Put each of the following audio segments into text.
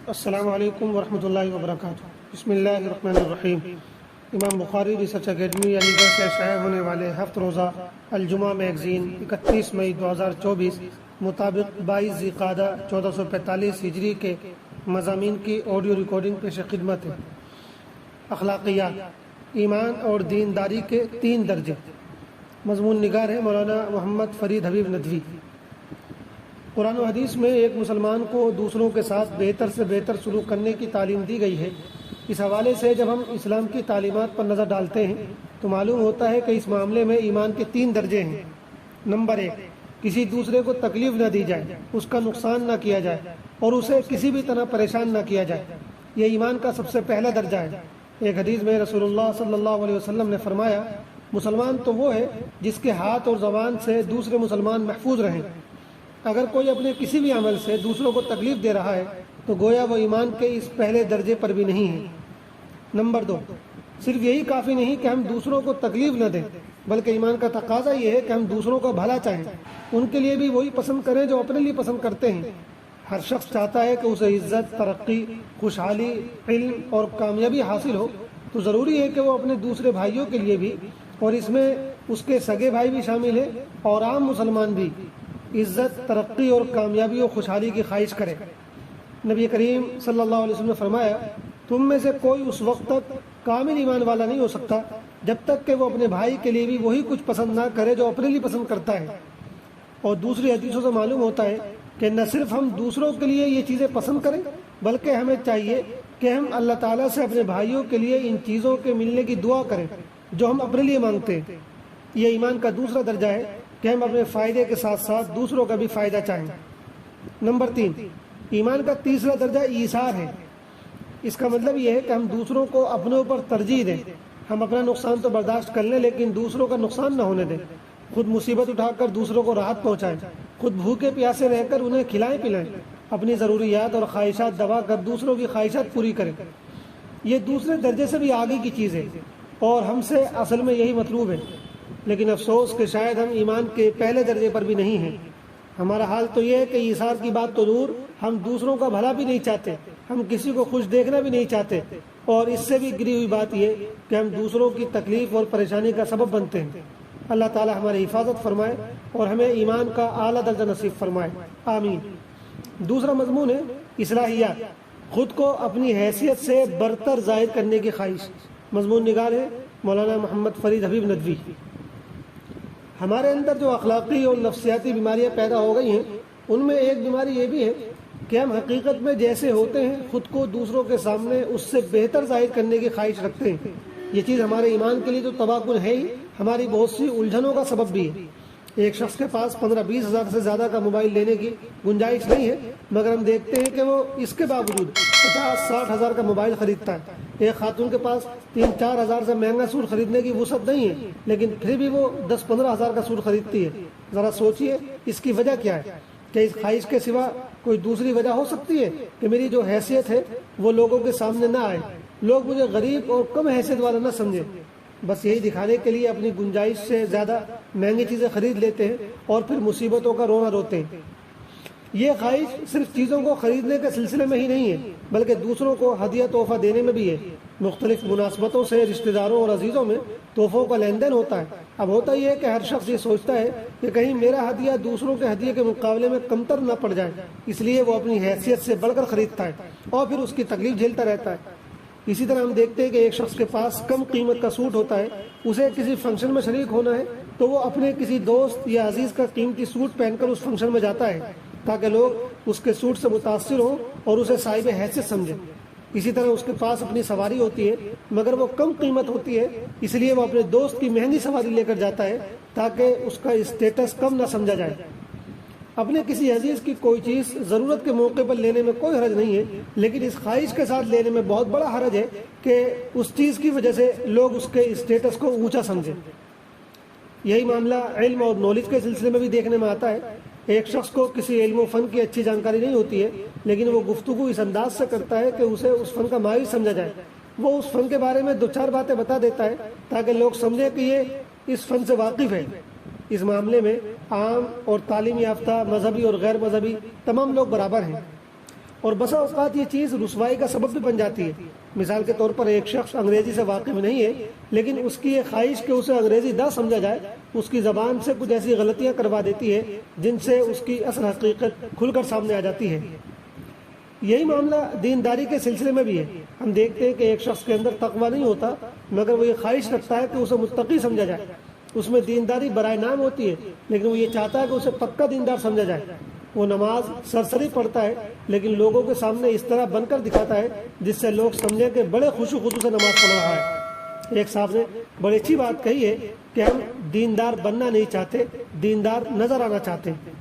السلام علیکم ورحمۃ اللہ وبرکاتہ۔ بسم اللہ الرحمن الرحیم۔ امام بخاری ریسرچ اکیڈمی علی گڑھ سے شائع ہونے والے ہفت روزہ الجمعہ میگزین 31 مئی 2024 مطابق 22 ذی القعدہ 1445 ہجری کے مضامین کی آڈیو ریکارڈنگ پیش خدمت ہے۔ اخلاقیات، ایمان اور دینداری کے 3 درجے۔ مضمون نگار ہے مولانا محمد فرید حبیب ندوی۔ قرآن و حدیث میں ایک مسلمان کو دوسروں کے ساتھ بہتر سے بہتر سلوک کرنے کی تعلیم دی گئی ہے۔ اس حوالے سے جب ہم اسلام کی تعلیمات پر نظر ڈالتے ہیں تو معلوم ہوتا ہے کہ اس معاملے میں ایمان کے 3 درجے ہیں۔ نمبر 1، کسی دوسرے کو تکلیف نہ دی جائے، اس کا نقصان نہ کیا جائے اور اسے کسی بھی طرح پریشان نہ کیا جائے۔ یہ ایمان کا سب سے پہلا درجہ ہے۔ ایک حدیث میں رسول اللہ صلی اللہ علیہ وسلم نے فرمایا، مسلمان تو وہ ہے جس کے ہاتھ اور زبان سے دوسرے مسلمان محفوظ رہیں۔ اگر کوئی اپنے کسی بھی عمل سے دوسروں کو تکلیف دے رہا ہے تو گویا وہ ایمان کے اس پہلے درجے پر بھی نہیں ہے۔ نمبر 2، صرف یہی کافی نہیں کہ ہم دوسروں کو تکلیف نہ دیں، بلکہ ایمان کا تقاضا یہ ہے کہ ہم دوسروں کا بھلا چاہیں، ان کے لیے بھی وہی پسند کریں جو اپنے لیے پسند کرتے ہیں۔ ہر شخص چاہتا ہے کہ اسے عزت، ترقی، خوشحالی، علم اور کامیابی حاصل ہو، تو ضروری ہے کہ وہ اپنے دوسرے بھائیوں کے لیے بھی، اور اس میں اس کے سگے بھائی بھی شامل ہیں اور عام مسلمان بھی، عزت، ترقی اور کامیابی و خوشحالی کی خواہش کرے۔ نبی کریم صلی اللہ علیہ وسلم نے فرمایا، تم میں سے کوئی اس وقت تک کامل ایمان والا نہیں ہو سکتا جب تک کہ وہ اپنے بھائی کے لیے بھی وہی کچھ پسند نہ کرے جو اپنے لیے پسند کرتا ہے۔ اور دوسری حدیثوں سے معلوم ہوتا ہے کہ نہ صرف ہم دوسروں کے لیے یہ چیزیں پسند کریں، بلکہ ہمیں چاہیے کہ ہم اللہ تعالیٰ سے اپنے بھائیوں کے لیے ان چیزوں کے ملنے کی دعا کریں جو ہم اپنے لیے مانگتے ہیں۔ یہ ایمان کا دوسرا درجہ ہے کہ ہم اپنے فائدے کے ساتھ ساتھ دوسروں کا بھی فائدہ چاہیں۔ نمبر 3، ایمان کا تیسرا درجہ ایثار ہے۔ اس کا مطلب یہ ہے کہ ہم دوسروں کو اپنے اوپر ترجیح دیں۔ ہم اپنا نقصان تو برداشت کر لیں لیکن دوسروں کا نقصان نہ ہونے دیں۔ خود مصیبت اٹھا کر دوسروں کو راحت پہنچائیں، خود بھوکے پیاسے رہ کر انہیں کھلائیں پلائیں، اپنی ضروریات اور خواہشات دبا کر دوسروں کی خواہشات پوری کریں۔ یہ دوسرے درجے سے بھی آگے کی چیز ہے اور ہم سے اصل میں یہی مطلوب ہے، لیکن افسوس کہ شاید ہم ایمان کے پہلے درجے پر بھی نہیں ہیں۔ ہمارا حال تو یہ ہے کہ ایثار کی بات تو دور، ہم دوسروں کا بھلا بھی نہیں چاہتے، ہم کسی کو خوش دیکھنا بھی نہیں چاہتے، اور اس سے بھی گری ہوئی بات یہ کہ ہم دوسروں کی تکلیف اور پریشانی کا سبب بنتے ہیں۔ اللہ تعالی ہماری حفاظت فرمائے اور ہمیں ایمان کا اعلیٰ درجہ نصیب فرمائے، آمین۔ دوسرا مضمون ہے اصلاحیات، خود کو اپنی حیثیت سے برتر ظاہر کرنے کی خواہش۔ مضمون نگار ہے مولانا محمد فرید حبیب ندوی۔ ہمارے اندر جو اخلاقی اور نفسیاتی بیماریاں پیدا ہو گئی ہیں، ان میں ایک بیماری یہ بھی ہے کہ ہم حقیقت میں جیسے ہوتے ہیں خود کو دوسروں کے سامنے اس سے بہتر ظاہر کرنے کی خواہش رکھتے ہیں۔ یہ چیز ہمارے ایمان کے لیے تو تباہ کن ہے ہی، ہماری بہت سی الجھنوں کا سبب بھی ہے۔ ایک شخص کے پاس 15-20 ہزار سے زیادہ کا موبائل لینے کی گنجائش نہیں ہے، مگر ہم دیکھتے ہیں کہ وہ اس کے باوجود 50-60 ہزار کا موبائل خریدتا ہے۔ ایک خاتون کے پاس 3-4 ہزار سے مہنگا سوٹ خریدنے کی وسعت نہیں ہے، لیکن پھر بھی وہ 10-15 ہزار کا سوٹ خریدتی ہے۔ ذرا سوچئے اس کی وجہ کیا ہے؟ کہ اس خواہش کے سوا کوئی دوسری وجہ ہو سکتی ہے کہ میری جو حیثیت ہے وہ لوگوں کے سامنے نہ آئے، لوگ مجھے غریب اور کم حیثیت والا نہ سمجھیں؟ بس یہی دکھانے کے لیے اپنی گنجائش سے زیادہ مہنگی چیزیں خرید لیتے ہیں اور پھر مصیبتوں کا رونا روتے ہیں۔ یہ خواہش صرف چیزوں کو خریدنے کے سلسلے میں ہی نہیں ہے، بلکہ دوسروں کو ہدیہ تحفہ دینے میں بھی ہے۔ مختلف مناسبتوں سے رشتہ داروں اور عزیزوں میں تحفوں کا لین دین ہوتا ہے۔ اب ہوتا یہ ہے کہ ہر شخص یہ سوچتا ہے کہ کہیں میرا ہدیہ دوسروں کے ہدیے کے مقابلے میں کمتر نہ پڑ جائے، اس لیے وہ اپنی حیثیت سے بڑھ کر خریدتا ہے اور پھر اس کی تکلیف جھیلتا رہتا ہے۔ اسی طرح ہم دیکھتے ہیں کہ ایک شخص کے پاس کم قیمت کا سوٹ ہوتا ہے، اسے کسی فنکشن میں شریک ہونا ہے تو وہ اپنے کسی دوست یا عزیز کا قیمتی سوٹ پہن کر اس فنکشن میں جاتا ہے تاکہ لوگ اس کے سوٹ سے متاثر ہوں اور اسے صاحب حیثیت سمجھیں۔ اسی طرح اس کے پاس اپنی سواری ہوتی ہے مگر وہ کم قیمت ہوتی ہے، اس لیے وہ اپنے دوست کی مہنگی سواری لے کر جاتا ہے تاکہ اس کا اسٹیٹس کم نہ سمجھا جائے۔ اپنے کسی عزیز کی کوئی چیز ضرورت کے موقع پر لینے میں کوئی حرج نہیں ہے، لیکن اس خواہش کے ساتھ لینے میں بہت بڑا حرج ہے کہ اس چیز کی وجہ سے لوگ اس کے اسٹیٹس کو اونچا سمجھیں۔ یہی معاملہ علم اور نالج کے سلسلے میں بھی دیکھنے میں آتا ہے۔ ایک شخص کو کسی علم و فن کی اچھی جانکاری نہیں ہوتی ہے، لیکن وہ گفتگو اس انداز سے کرتا ہے کہ اسے اس فن کا ماہر سمجھا جائے۔ وہ اس فن کے بارے میں 2-4 باتیں بتا دیتا ہے تاکہ لوگ سمجھیں کہ یہ اس فن سے واقف ہے۔ اس معاملے میں عام اور تعلیم یافتہ، مذہبی اور غیر مذہبی تمام لوگ برابر ہیں۔ اور بسا اوقات یہ چیز رسوائی کا سبب بھی بن جاتی ہے۔ مثال کے طور پر ایک شخص انگریزی سے واقف نہیں ہے، لیکن اس کی یہ خواہش کہ اسے انگریزی نہ سمجھا جائے اس کی زبان سے کچھ ایسی غلطیاں کروا دیتی ہے جن سے اس کی اصل حقیقت کھل کر سامنے آ جاتی ہے۔ یہی معاملہ دینداری کے سلسلے میں بھی ہے۔ ہم دیکھتے ہیں کہ ایک شخص کے اندر تقویٰ نہیں ہوتا، مگر وہ یہ خواہش رکھتا ہے کہ اسے متقی سمجھا جائے، اس میں دینداری برائے نام ہوتی ہے، لیکن وہ یہ چاہتا ہے کہ اسے پکا دیندار سمجھا جائے۔ وہ نماز سرسری پڑھتا ہے، لیکن لوگوں کے سامنے اس طرح بن کر دکھاتا ہے جس سے لوگ سمجھیں کہ بڑے خوشو خضو سے نماز پڑھ رہا ہے۔ ایک صاحب نے بڑی اچھی بات کہی ہے کہ ہم دیندار بننا نہیں چاہتے، دیندار نظر آنا چاہتے ہیں۔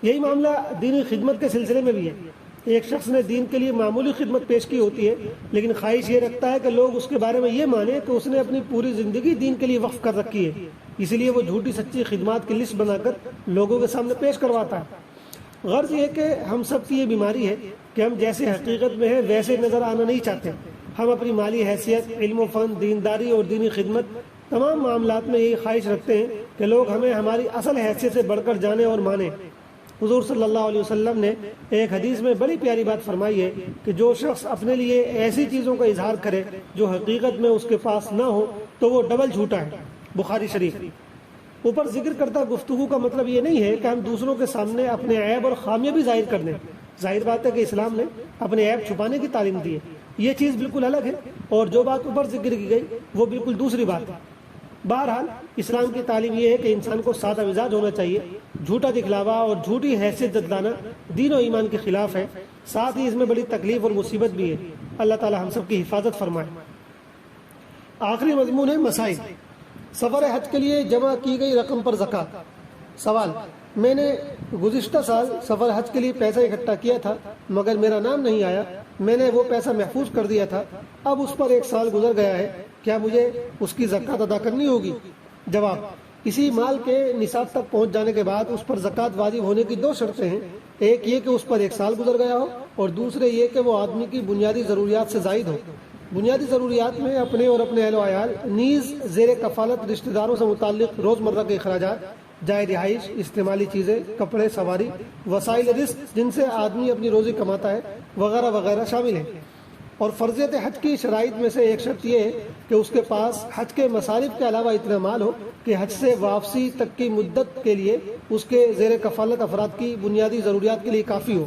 یہی معاملہ دینی خدمت کے سلسلے میں بھی ہے۔ ایک شخص نے دین کے لیے معمولی خدمت پیش کی ہوتی ہے، لیکن خواہش یہ رکھتا ہے کہ لوگ اس کے بارے میں یہ مانیں کہ اس نے اپنی پوری زندگی دین کے لیے وقف کر رکھی ہے، اس لیے وہ جھوٹی سچی خدمات کی لسٹ بنا کر لوگوں کے سامنے پیش کرواتا ہے۔ غرض یہ کہ ہم سب کی یہ بیماری ہے کہ ہم جیسے حقیقت میں ہیں ویسے نظر آنا نہیں چاہتے۔ ہم اپنی مالی حیثیت، علم و فن، دینداری اور دینی خدمت تمام معاملات میں یہی خواہش رکھتے ہیں کہ لوگ ہمیں ہماری اصل حیثیت سے بڑھ کر جانیں اور مانیں۔ حضور صلی اللہ علیہ وسلم نے ایک حدیث میں بڑی پیاری بات فرمائی ہے کہ جو شخص اپنے لیے ایسی چیزوں کا اظہار کرے جو حقیقت میں اس کے پاس نہ ہو تو وہ ڈبل جھوٹا ہے۔ بخاری شریف۔ اوپر ذکر کردہ گفتگو کا مطلب یہ نہیں ہے کہ ہم دوسروں کے سامنے اپنے عیب اور خامیاں بھی ظاہر کر دیں۔ ظاہر بات ہے کہ اسلام نے اپنے عیب چھپانے کی تعلیم دی ہے، یہ چیز بالکل الگ ہے، اور جو بات اوپر ذکر کی گئی وہ بالکل دوسری بات ہے۔ بہرحال اسلام کی تعلیم یہ ہے کہ انسان کو سادہ مزاج ہونا چاہیے۔ جھوٹا دکھلاوا اور جھوٹی حیثیت جتلانا دین و ایمان کے خلاف ہے، ساتھ ہی اس میں بڑی تکلیف اور مصیبت بھی ہے۔ اللہ تعالی ہم سب کی حفاظت فرمائے۔ آخری مضمون ہے مسائل۔ سفر حج کے لیے جمع کی گئی رقم پر زکوٰۃ۔ سوال: میں نے گزشتہ سال سفر حج کے لیے پیسہ اکٹھا کیا تھا مگر میرا نام نہیں آیا، میں نے وہ پیسہ محفوظ کر دیا تھا، اب اس پر 1 سال گزر گیا ہے، کیا مجھے اس کی زکوٰۃ ادا کرنی ہوگی؟ جواب: اسی مال کے نصاب تک پہنچ جانے کے بعد اس پر زکوٰۃ واجب ہونے کی 2 شرطیں ہیں، ایک یہ کہ اس پر 1 سال گزر گیا ہو، اور دوسرے یہ کہ وہ آدمی کی بنیادی ضروریات سے زائد ہو۔ بنیادی ضروریات میں اپنے اور اپنے اہل و عیال نیز زیر کفالت رشتہ داروں سے متعلق روزمرہ کے اخراجات، جائے رہائش، استعمالی چیزیں، کپڑے، سواری، وسائل رزق جن سے آدمی اپنی روزی کماتا ہے، وغیرہ وغیرہ شامل ہیں۔ اور فرضیت حج کی شرائط میں سے ایک شرط یہ ہے کہ اس کے پاس حج کے مصارف کے علاوہ اتنا مال ہو کہ حج سے واپسی تک کی مدت کے لیے اس کے زیر کفالت افراد کی بنیادی ضروریات کے لیے کافی ہو۔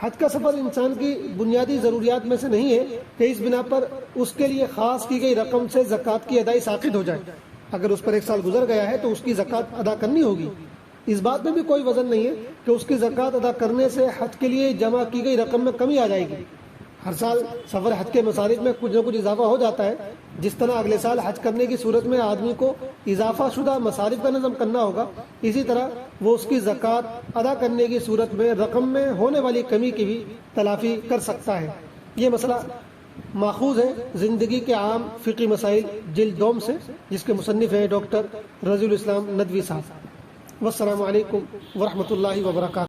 حج کا سفر انسان کی بنیادی ضروریات میں سے نہیں ہے کہ اس بنا پر اس کے لیے خاص کی گئی رقم سے زکوٰۃ کی ادائی ساقط ہو جائے۔ اگر اس پر 1 سال گزر گیا ہے تو اس کی زکوٰۃ ادا کرنی ہوگی۔ اس بات میں بھی کوئی وزن نہیں ہے کہ اس کی زکوٰۃ ادا کرنے سے حج کے لیے جمع کی گئی رقم میں کمی آ جائے گی۔ ہر سال سفر حج کے مصارف میں کچھ نہ کچھ اضافہ ہو جاتا ہے، جس طرح اگلے سال حج کرنے کی صورت میں آدمی کو اضافہ شدہ مصارف کا نظم کرنا ہوگا، اسی طرح وہ اس کی زکوٰۃ ادا کرنے کی صورت میں رقم میں ہونے والی کمی کی بھی تلافی کر سکتا ہے۔ یہ مسئلہ ماخوذ ہے زندگی کے عام فقہی مسائل جلد 2 سے، جس کے مصنف ہیں ڈاکٹر رضی الاسلام ندوی صاحب۔ والسلام علیکم ورحمۃ اللہ وبرکاتہ۔